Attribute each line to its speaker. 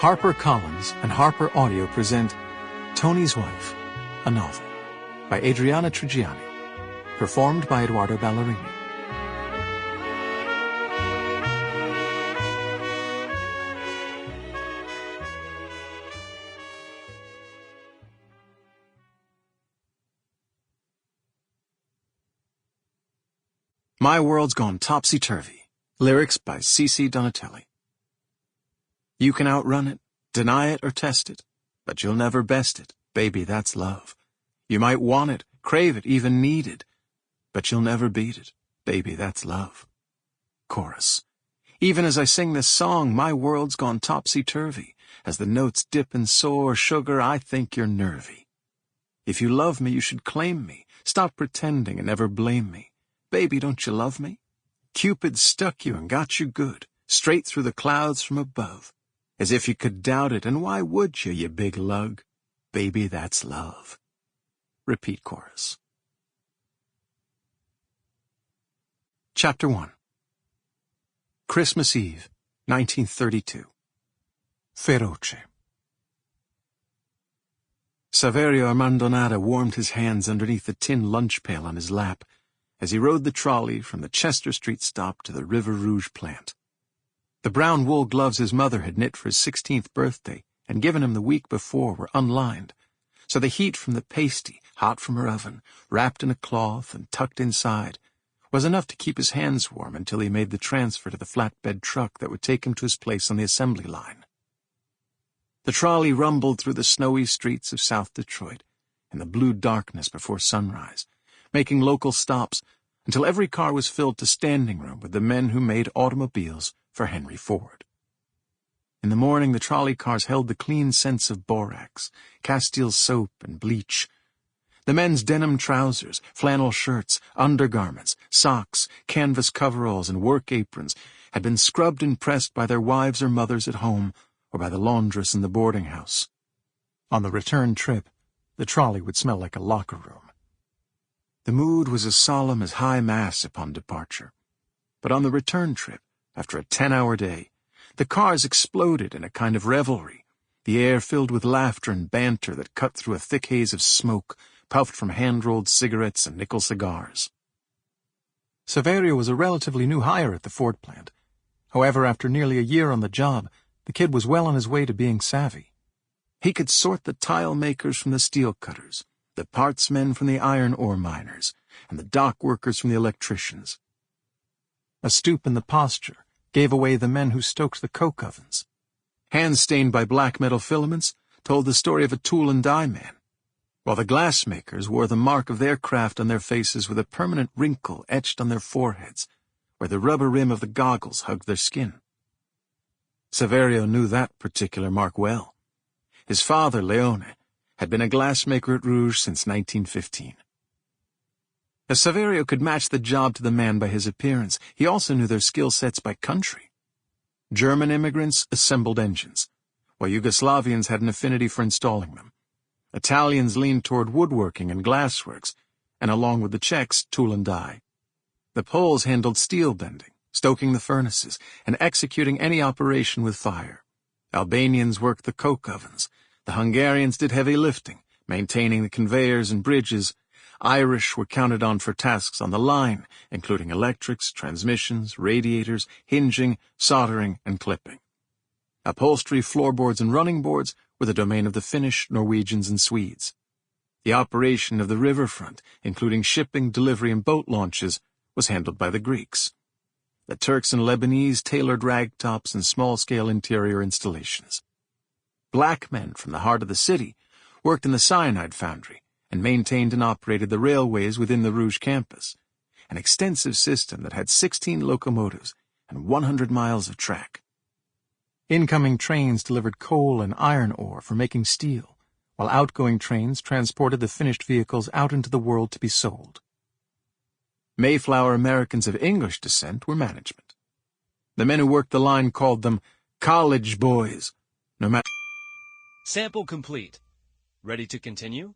Speaker 1: HarperCollins and Harper Audio present Tony's Wife, a novel, by Adriana Trigiani, performed by Edoardo Ballerini. My World's Gone Topsy-Turvy. Lyrics by C.C. Donatelli. You can outrun it, deny it, or test it, but you'll never best it. Baby, that's love. You might want it, crave it, even need it, but you'll never beat it. Baby, that's love. Chorus. Even as I sing this song, my world's gone topsy-turvy. As the notes dip and soar, sugar, I think you're nervy. If you love me, you should claim me. Stop pretending and never blame me. Baby, don't you love me? Cupid stuck you and got you good, straight through the clouds from above. As if you could doubt it, and why would you big lug? Baby, that's love. Repeat chorus. Chapter 1. Christmas Eve, 1932. Feroce. Saverio Armandonada warmed his hands underneath the tin lunch pail on his lap as he rode the trolley from the Chester Street stop to the River Rouge plant. The brown wool gloves his mother had knit for his 16th birthday and given him the week before were unlined, so the heat from the pasty, hot from her oven, wrapped in a cloth and tucked inside, was enough to keep his hands warm until he made the transfer to the flatbed truck that would take him to his place on the assembly line. The trolley rumbled through the snowy streets of South Detroit in the blue darkness before sunrise, making local stops until every car was filled to standing room with the men who made automobiles for Henry Ford. In the morning, the trolley cars held the clean scents of borax, Castile soap, and bleach. The men's denim trousers, flannel shirts, undergarments, socks, canvas coveralls, and work aprons had been scrubbed and pressed by their wives or mothers at home or by the laundress in the boarding house. On the return trip, the trolley would smell like a locker room. The mood was as solemn as high mass upon departure. But on the return trip, after a 10-hour day, the cars exploded in a kind of revelry, the air filled with laughter and banter that cut through a thick haze of smoke, puffed from hand-rolled cigarettes and nickel cigars. Saverio was a relatively new hire at the Ford plant. However, after nearly a year on the job, the kid was well on his way to being savvy. He could sort the tile makers from the steel cutters, the parts men from the iron ore miners, and the dock workers from the electricians. A stoop in the posture gave away the men who stoked the coke ovens. Hands stained by black metal filaments told the story of a tool and die man, while the glassmakers wore the mark of their craft on their faces with a permanent wrinkle etched on their foreheads, where the rubber rim of the goggles hugged their skin. Saverio knew that particular mark well. His father, Leone, had been a glassmaker at Rouge since 1915. As Saverio could match the job to the man by his appearance, he also knew their skill sets by country. German immigrants assembled engines, while Yugoslavians had an affinity for installing them. Italians leaned toward woodworking and glassworks, and along with the Czechs, tool and die. The Poles handled steel bending, stoking the furnaces, and executing any operation with fire. Albanians worked the coke ovens. The Hungarians did heavy lifting, maintaining the conveyors and bridges. Irish were counted on for tasks on the line, including electrics, transmissions, radiators, hinging, soldering, and clipping. Upholstery, floorboards, and running boards were the domain of the Finnish, Norwegians, and Swedes. The operation of the riverfront, including shipping, delivery, and boat launches, was handled by the Greeks. The Turks and Lebanese tailored ragtops and small-scale interior installations. Black men from the heart of the city worked in the cyanide foundry and maintained and operated the railways within the Rouge campus, an extensive system that had 16 locomotives and 100 miles of track. Incoming trains delivered coal and iron ore for making steel, while outgoing trains transported the finished vehicles out into the world to be sold. Mayflower Americans of English descent were management. The men who worked the line called them college boys, no matter.
Speaker 2: Sample complete. Ready to continue?